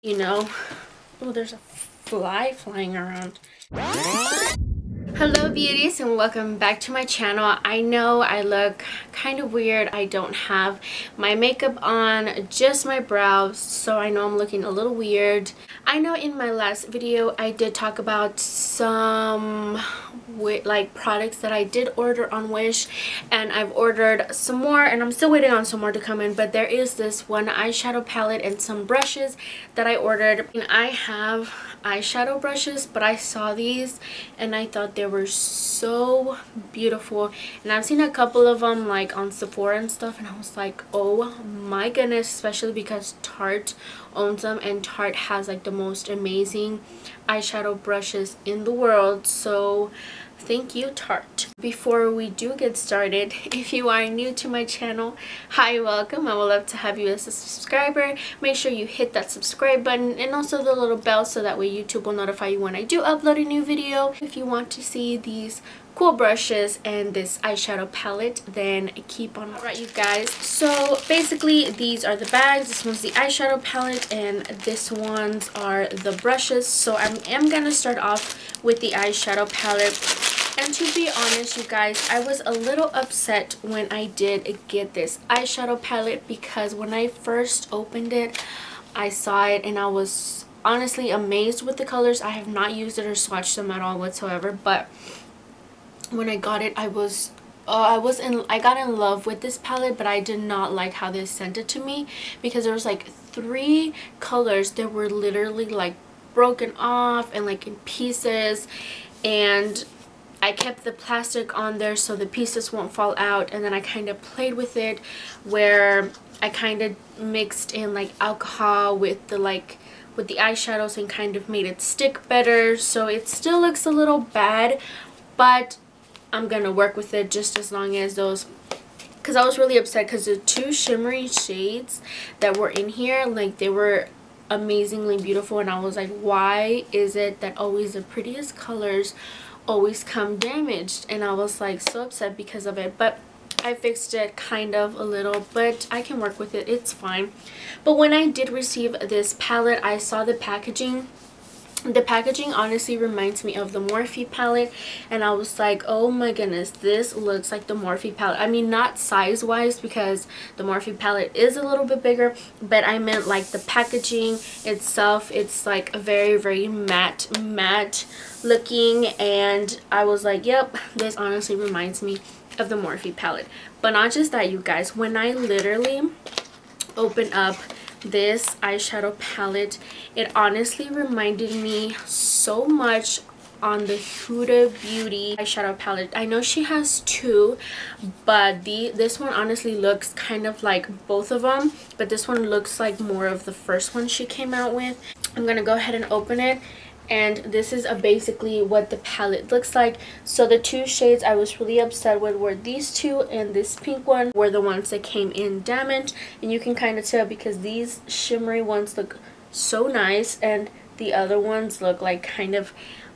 you know. Oh, there's a fly flying around. Hello beauties, and welcome back to my channel. I know I look kind of weird. I don't have my makeup on, just my brows, so I know I'm looking a little weird. I know in my last video I did talk about some like products that I did order on Wish, and I've ordered some more and I'm still waiting on some more to come in, but there is this one eyeshadow palette and some brushes that I ordered. And I have eyeshadow brushes, but I saw these and I thought they were so beautiful, and I've seen a couple of them like on Sephora and stuff, and I was like, oh my goodness, especially because Tarte owns them, and Tarte has like the most amazing eyeshadow brushes in the world. So thank you, Tarte. Before we do get started, if you are new to my channel, hi, welcome. I would love to have you as a subscriber. Make sure you hit that subscribe button and also the little bell so that way YouTube will notify you when I do upload a new video. If you want to see these cool brushes and this eyeshadow palette, then keep on. Alright you guys, so basically these are the bags. This one's the eyeshadow palette and this ones are the brushes. So I am gonna start off with the eyeshadow palette. And to be honest you guys, I was a little upset when I did get this eyeshadow palette, because when I first opened it I saw it and I was honestly amazed with the colors. I have not used it or swatched them at all whatsoever, but when I got it I got in love with this palette, but I did not like how they sent it to me, because there was like 3 colors that were literally like broken off and like in pieces, and I kept the plastic on there so the pieces won't fall out. And then I kind of played with it where I kind of mixed in like alcohol with the eyeshadows and kind of made it stick better. So it still looks a little bad, but I'm gonna work with it just as long as those, because I was really upset because the 2 shimmery shades that were in here, like, they were amazingly beautiful, and I was like, why is it that always the prettiest colors always come damaged? And I was like so upset because of it, but I fixed it kind of a little, but I can work with it, it's fine. But when I did receive this palette, I saw the packaging. The packaging honestly reminds me of the Morphe palette, and I was like, oh my goodness, this looks like the Morphe palette. I mean, not size wise, because the Morphe palette is a little bit bigger, but I meant like the packaging itself. It's like a very matte looking, and I was like, yep, this honestly reminds me of the Morphe palette. But not just that you guys, when I literally opened up this eyeshadow palette, it honestly reminded me so much on the Huda Beauty eyeshadow palette. I know she has 2, but this one honestly looks kind of like both of them, but this one looks like more of the first one she came out with. I'm gonna go ahead and open it, and this is basically what the palette looks like. So the 2 shades I was really upset with were these 2, and this pink one were the ones that came in damaged, and you can kind of tell because these shimmery ones look so nice and the other ones look like kind of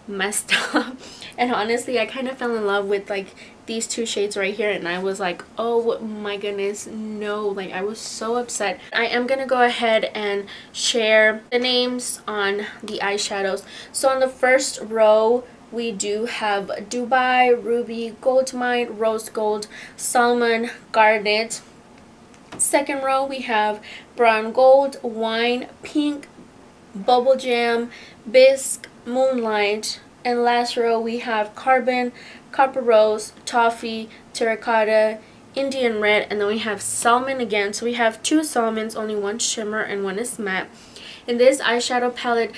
messed up. And honestly, I kind of fell in love with like these 2 shades right here, and I was like, oh my goodness, no, like I was so upset. I am gonna go ahead and share the names on the eyeshadows. So on the first row we do have Dubai, Ruby, Gold Mine, Rose Gold, Salmon, Garnet. Second row we have Brown Gold, Wine, Pink, Bubble Jam, Bisque, Moonlight. And last row we have Carbon, Copper Rose, Toffee, Terracotta, Indian Red, and then we have Salmon again. So we have 2 salmons, only 1 shimmer and 1 is matte. In this eyeshadow palette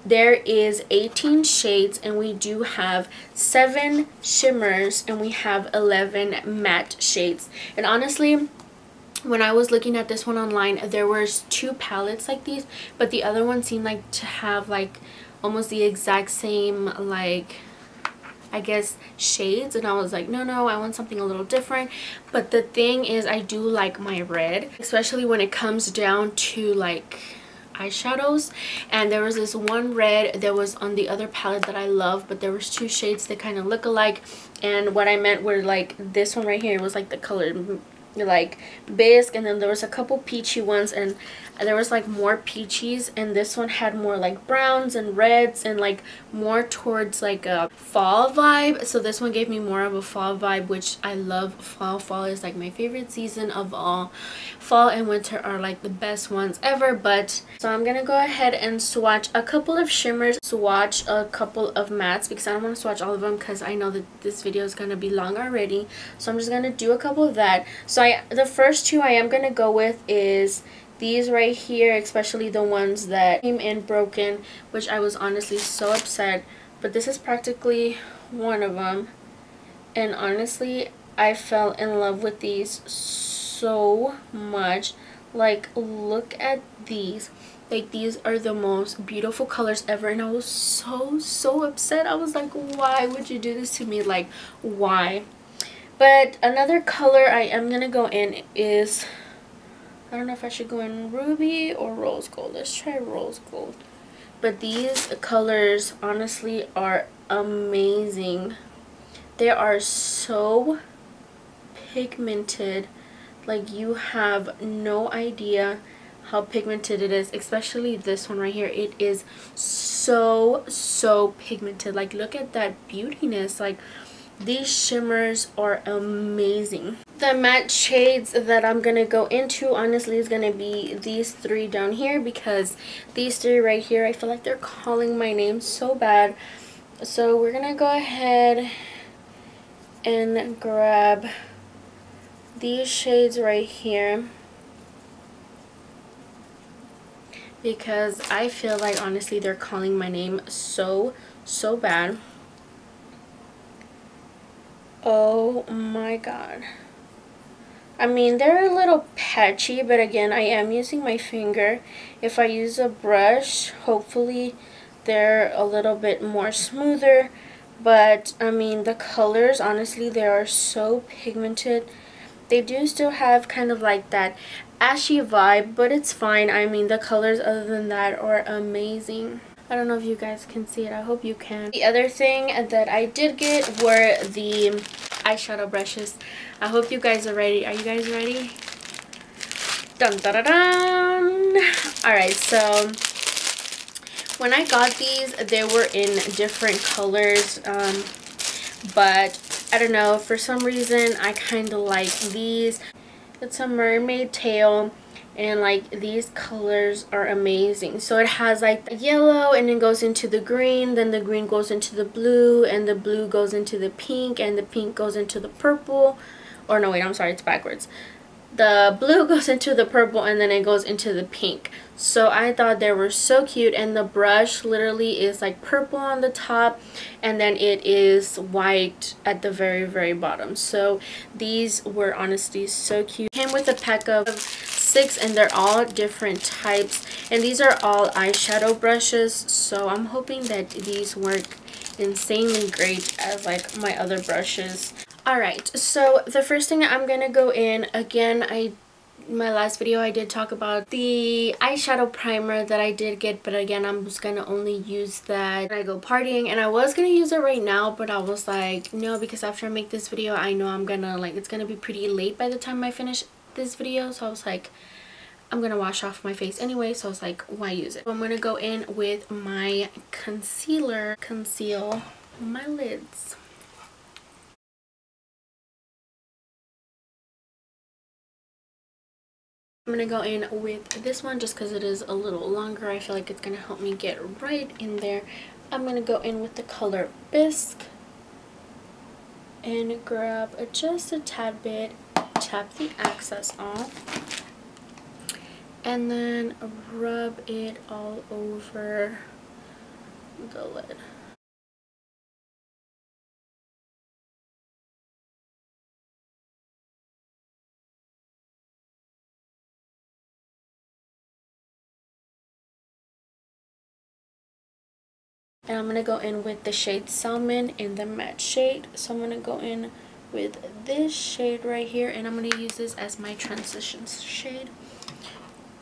there is 18 shades, and we do have 7 shimmers and we have 11 matte shades. And honestly, when I was looking at this one online, there was 2 palettes like these, but the other one seemed like to have like almost the exact same, like, I guess, shades, and I was like, no, I want something a little different. But the thing is, I do like my red, especially when it comes down to like eyeshadows. And there was this one red that was on the other palette that I love, but there was 2 shades that kind of look alike. And what I meant were like this one right here was like the color like bisque, and then there was a couple peachy ones, and there was like more peachies, and this one had more like browns and reds and like more towards like a fall vibe. So this one gave me more of a fall vibe, which I love. Fall is like my favorite season of all. Fall and winter are like the best ones ever. But so I'm gonna go ahead and swatch a couple of shimmers, swatch a couple of mattes, because I don't want to swatch all of them because I know that this video is gonna be long already. So I'm just gonna do a couple of that. So the first two I am gonna go with is these right here, especially the ones that came in broken, which I was honestly so upset. But this is practically one of them, and honestly I fell in love with these so much. Like, look at these. Like, these are the most beautiful colors ever, and I was so upset. I was like, why would you do this to me? Like, why? But another color I am gonna go in is, I don't know if I should go in ruby or rose gold. Let's try rose gold. But these colors honestly are amazing. They are so pigmented. Like, you have no idea how pigmented it is, especially this one right here. It is so pigmented. Like, look at that beautiness. Like, these shimmers are amazing. The matte shades that I'm gonna go into honestly is gonna be these three down here, because these three right here, I feel like they're calling my name so bad. So we're gonna go ahead and grab these shades right here, because I feel like honestly they're calling my name so bad. Oh my god. I mean, they're a little patchy, but again, I am using my finger. If I use a brush, hopefully they're a little bit more smoother. But I mean, the colors, honestly, they are so pigmented. They do still have kind of like that ashy vibe, but it's fine. I mean, the colors other than that are amazing. I don't know if you guys can see it. I hope you can. The other thing that I did get were the eyeshadow brushes. I hope you guys are ready. Are you guys ready? Dun dun dun dun! Alright, so when I got these, they were in different colors, but I don't know, for some reason I kind of like these. It's a mermaid tail, and like these colors are amazing. So it has like the yellow, and then goes into the green, then the green goes into the blue, and the blue goes into the pink, and the pink goes into the purple. Or no, wait, I'm sorry, it's backwards. The blue goes into the purple, and then it goes into the pink. So I thought they were so cute, and the brush literally is like purple on the top, and then it is white at the very bottom. So these were honestly so cute. Came with a pack of 6, and they're all different types, and these are all eyeshadow brushes, so I'm hoping that these work insanely great as like my other brushes. Alright, so the first thing I'm gonna go in, again, my last video I did talk about the eyeshadow primer that I did get, but again, I'm just gonna only use that when I go partying, and I was gonna use it right now, but I was like, no, because after I make this video, I know I'm gonna, like, it's gonna be pretty late by the time I finish this video, so I was like, I'm gonna wash off my face anyway, so I was like, why use it? So I'm gonna go in with my concealer, conceal my lids. I'm going to go in with this one just because it is a little longer. I feel like it's going to help me get right in there. I'm going to go in with the color Bisque and grab just a tad bit, tap the excess off, and then rub it all over the lid. And I'm going to go in with the shade Salmon in the matte shade. So I'm going to go in with this shade right here, and I'm going to use this as my transition shade.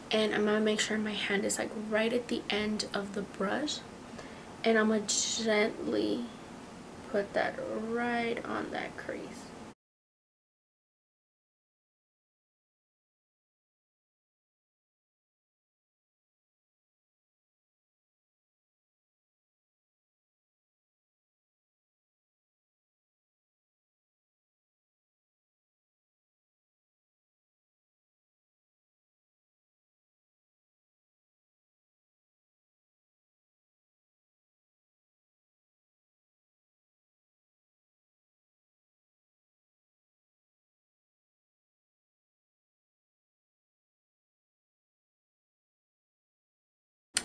And I'm going to make sure my hand is like right at the end of the brush. And I'm going to gently put that right on that crease.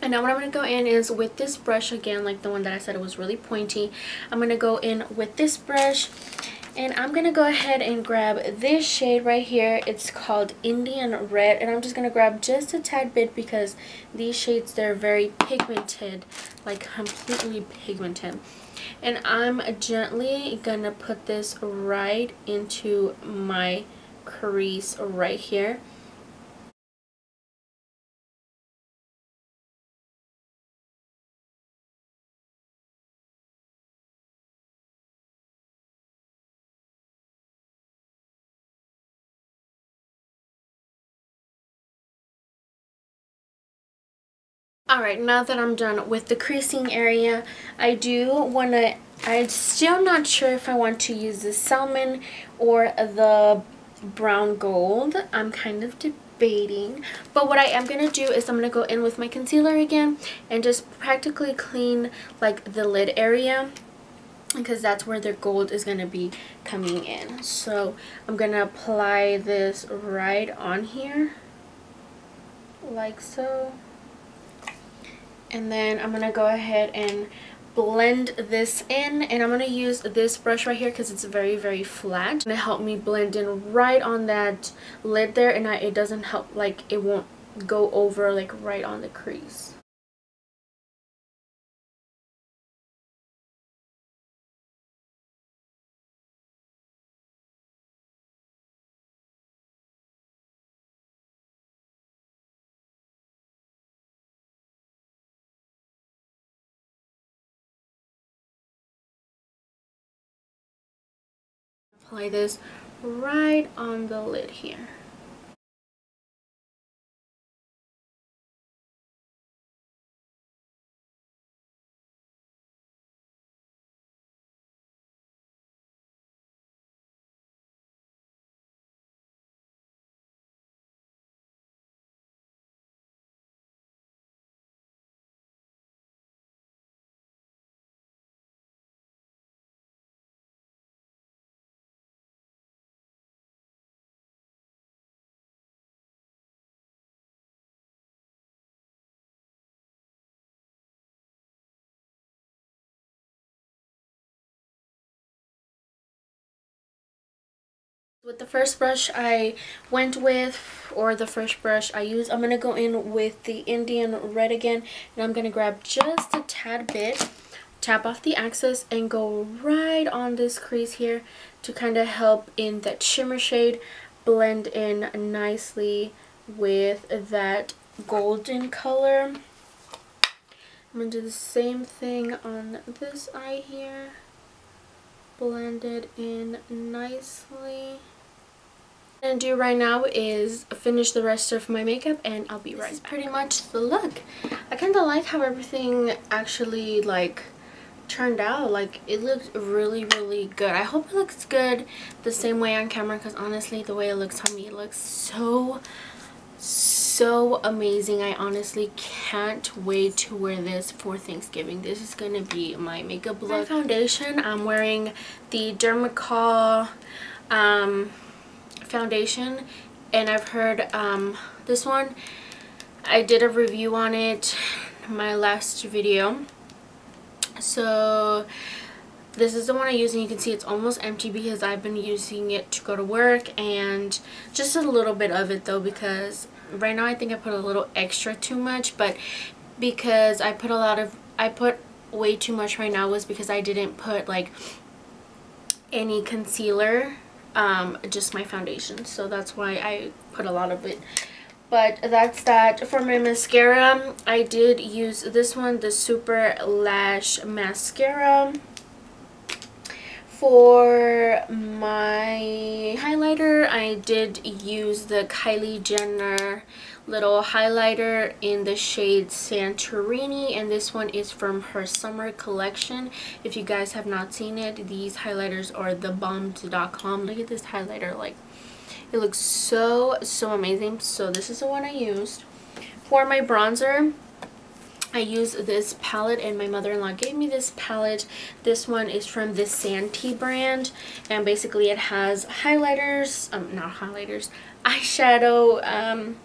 And now what I'm going to go in is with this brush again, like the one that I said it was really pointy. I'm going to go in with this brush, and I'm going to go ahead and grab this shade right here. It's called Indian Red, and I'm just going to grab just a tad bit because these shades, they're very pigmented, like completely pigmented. And I'm gently going to put this right into my crease right here. Alright, now that I'm done with the creasing area, I'm still not sure if I want to use the salmon or the brown gold. I'm kind of debating. But what I am going to do is I'm going to go in with my concealer again and just practically clean like the lid area, because that's where the gold is going to be coming in. So I'm going to apply this right on here, like so. And then I'm going to go ahead and blend this in, and I'm going to use this brush right here because it's very, very flat. It's going to help me blend in right on that lid there, and it doesn't help, like it won't go over like right on the crease. Apply this right on the lid here. With the first brush I went with, or the first brush I used, I'm going to go in with the Indian Red again, and I'm going to grab just a tad bit, tap off the excess, and go right on this crease here to kind of help in that shimmer shade blend in nicely with that golden color. I'm going to do the same thing on this eye here. Blend it in nicely. What I'm gonna do right now is finish the rest of my makeup, and I'll be right back. This is pretty much the look. I kind of like how everything actually like turned out. Like it looked really, really good. I hope it looks good the same way on camera, because honestly the way it looks on me, it looks so amazing. I honestly can't wait to wear this for Thanksgiving. This is gonna be my makeup look. For foundation, I'm wearing the Dermacol foundation, and I've heard this one, I did a review on it in my last video. So this is the one I use, and you can see it's almost empty because I've been using it to go to work, and just a little bit of it though, because right now I think I put a little extra too much, but because I put way too much right now was because I didn't put like any concealer, just my foundation, so that's why I put a lot of it. But that's that. For my mascara, I did use this one, the Super Lash Mascara. For my highlighter, I did use the Kylie Jenner little highlighter in the shade Santorini, and this one is from her summer collection. If you guys have not seen it, these highlighters are thebombed.com. Look at this highlighter, like it looks so amazing. So this is the one I used. For my bronzer, I use this palette, and my mother-in-law gave me this palette. This one is from the Santee brand, and basically it has highlighters, not highlighters, eyeshadow,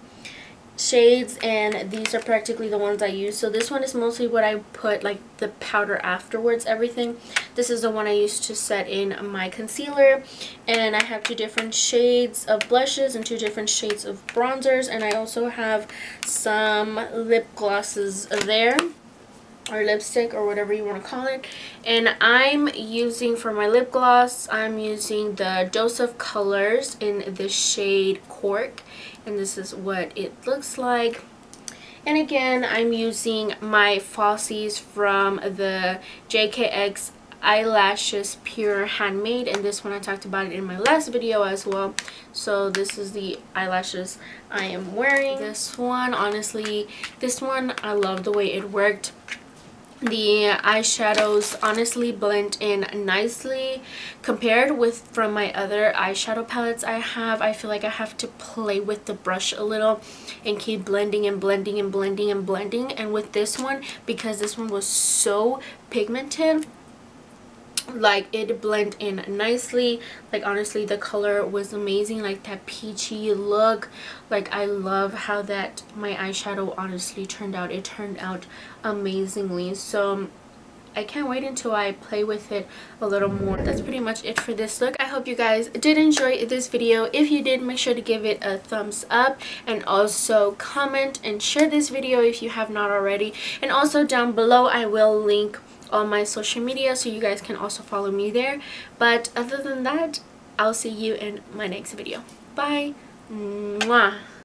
shades, and these are practically the ones I use. So this one is mostly what I put like the powder afterwards, everything. This is the one I used to set in my concealer, and I have 2 different shades of blushes and 2 different shades of bronzers, and I also have some lip glosses there, or lipstick, or whatever you want to call it. And I'm using, for my lip gloss, I'm using the Dose of Colors in the shade Cork, and this is what it looks like. And again, I'm using my Falsies from the JKX Eyelashes Pure Handmade, and this one I talked about it in my last video as well. So this is the eyelashes I am wearing. This one, honestly, this one I love the way it worked. The eyeshadows honestly blend in nicely compared with from my other eyeshadow palettes I have. I feel like I have to play with the brush a little and keep blending and blending and blending and blending. And with this one, because this one was so pigmented, like it blended in nicely. Like honestly, the color was amazing, like that peachy look. Like I love how that my eyeshadow honestly turned out. It turned out amazingly. So I can't wait until I play with it a little more. That's pretty much it for this look. I hope you guys did enjoy this video. If you did, make sure to give it a thumbs up, and also comment and share this video if you have not already. And also down below I will link all my social media, so you guys can also follow me there. But other than that, I'll see you in my next video. Bye. Mwah.